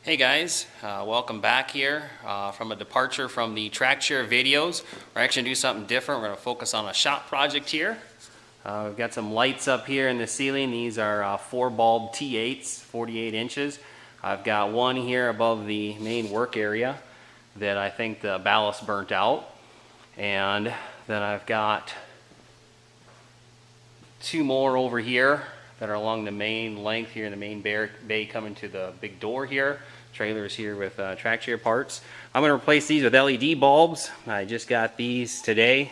Hey guys, welcome back here from a departure from the track chair videos. We're actually going to do something different. We're going to focus on a shop project here. We've got some lights up here in the ceiling. These are 4 bulb T8s, 48 inches. I've got one here above the main work area that I think the ballast burnt out. And then I've got 2 more over here that are along the main length here in the main bay coming to the big door here. Trailers here with track chair parts. I'm going to replace these with LED bulbs. I just got these today.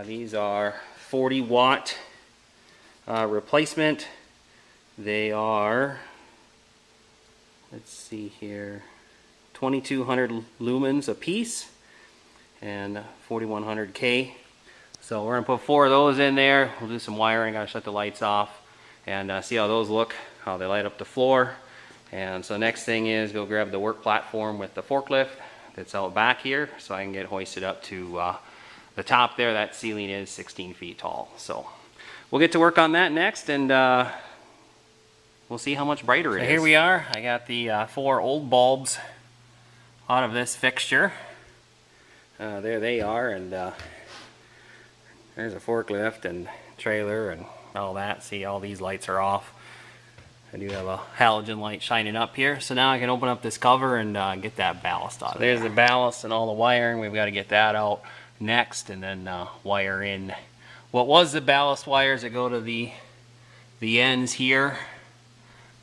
These are 40 watt replacement. They are, let's see here, 2200 lumens a piece and 4100K. So we're going to put 4 of those in there. We'll do some wiring. Got to shut the lights off and see how those look, how they light up the floor. And so next thing is go grab the work platform with the forklift that's out back here so I can get hoisted up to the top there. That ceiling is 16 feet tall. So we'll get to work on that next, and we'll see how much brighter it is. Here we are. I got the 4 old bulbs out of this fixture. There they are, and there's a forklift and trailer and all that. See, all these lights are off. I do have a halogen light shining up here, so now I can open up this cover and get that ballast out. So there's the ballast and all the wiring. We've got to get that out next, and then wire in what was the ballast wires that go to the ends here.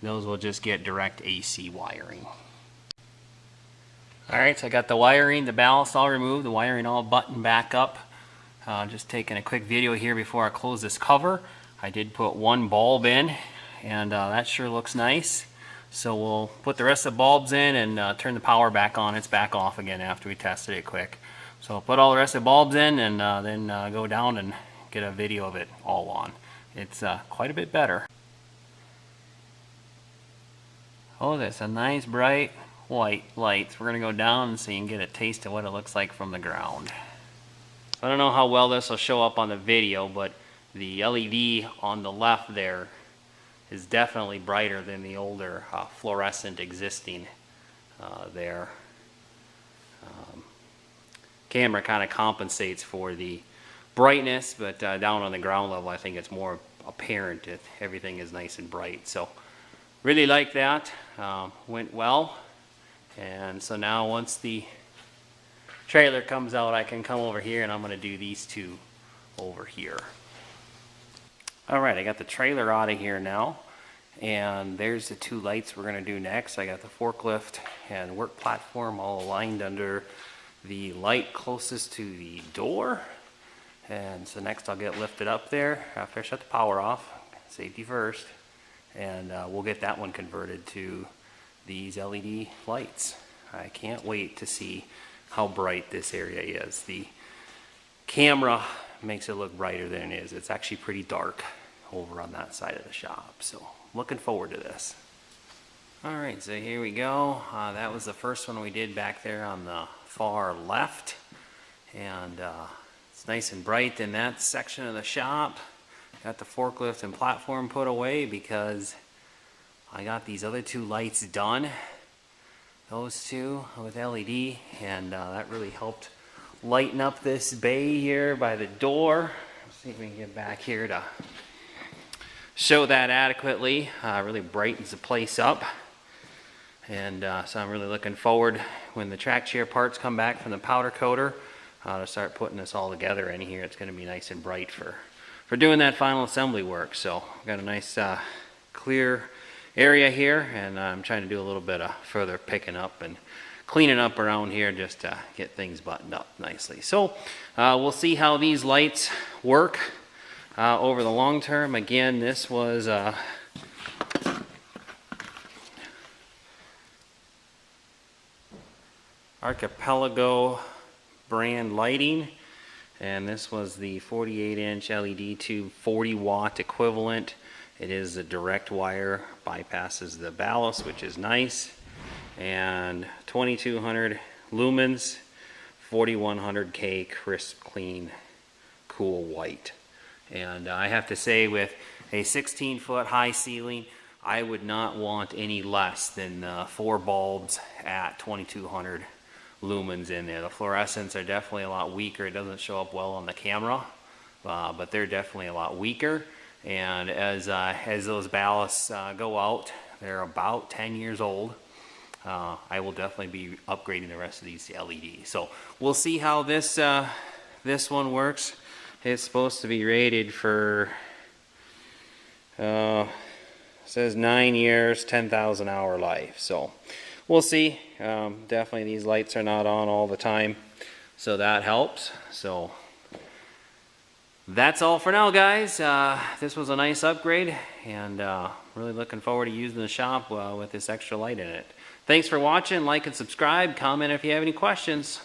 Those will just get direct AC wiring. Alright, so I got the wiring, the ballast all removed, the wiring all buttoned back up. Just taking a quick video here before I close this cover. I did put 1 bulb in, and that sure looks nice. So we'll put the rest of the bulbs in and turn the power back on. It's back off again after we tested it quick. So I'll put all the rest of the bulbs in and then go down and get a video of it all on. It's quite a bit better. Oh, that's a nice bright white light. We're going to go down so you can get a taste of what it looks like from the ground. I don't know how well this will show up on the video, but the LED on the left there is definitely brighter than the older fluorescent existing there. Camera kind of compensates for the brightness, but down on the ground level I think it's more apparent that everything is nice and bright. So really like that. Went well. And so now once the trailer comes out, I can come over here and I'm going to do these 2 over here. Alright, I got the trailer out of here now, and there's the 2 lights we're going to do next. I got the forklift and work platform all aligned under the light closest to the door, and so next I'll get lifted up there after I shut the power off, safety first, and we'll get that one converted to these LED lights. I can't wait to see how bright this area is. The camera makes it look brighter than it is. It's actually pretty dark over on that side of the shop, so looking forward to this. Alright, so here we go. That was the first one we did back there on the far left, and it's nice and bright in that section of the shop. Got the forklift and platform put away because I got these other 2 lights done, those 2 with LED, and that really helped lighten up this bay here by the door. Let's see if we can get back here to show that adequately. Really brightens the place up, and so I'm really looking forward when the track chair parts come back from the powder coater to start putting this all together in here. It's going to be nice and bright for doing that final assembly work. So I've got a nice clear area here, and I'm trying to do a little bit of further picking up and cleaning up around here just to get things buttoned up nicely. So we'll see how these lights work over the long term. Again, this was Archipelago brand lighting, and this was the 48-inch LED tube, 40 watt equivalent. It is a direct wire, bypasses the ballast, which is nice, and 2200 lumens, 4100K crisp, clean, cool white. And I have to say, with a 16-foot high ceiling, I would not want any less than 4 bulbs at 2200 lumens in there. The fluorescents are definitely a lot weaker. It doesn't show up well on the camera, but they're definitely a lot weaker. And as those ballasts go out, they're about 10 years old. I will definitely be upgrading the rest of these to LED. So we'll see how this one works. It's supposed to be rated for says 9 years, 10,000 hour life. So we'll see. Definitely these lights are not on all the time, so that helps. So that's all for now, guys. This was a nice upgrade, and really looking forward to using the shop with this extra light in it. Thanks for watching. Like and subscribe. Comment if you have any questions.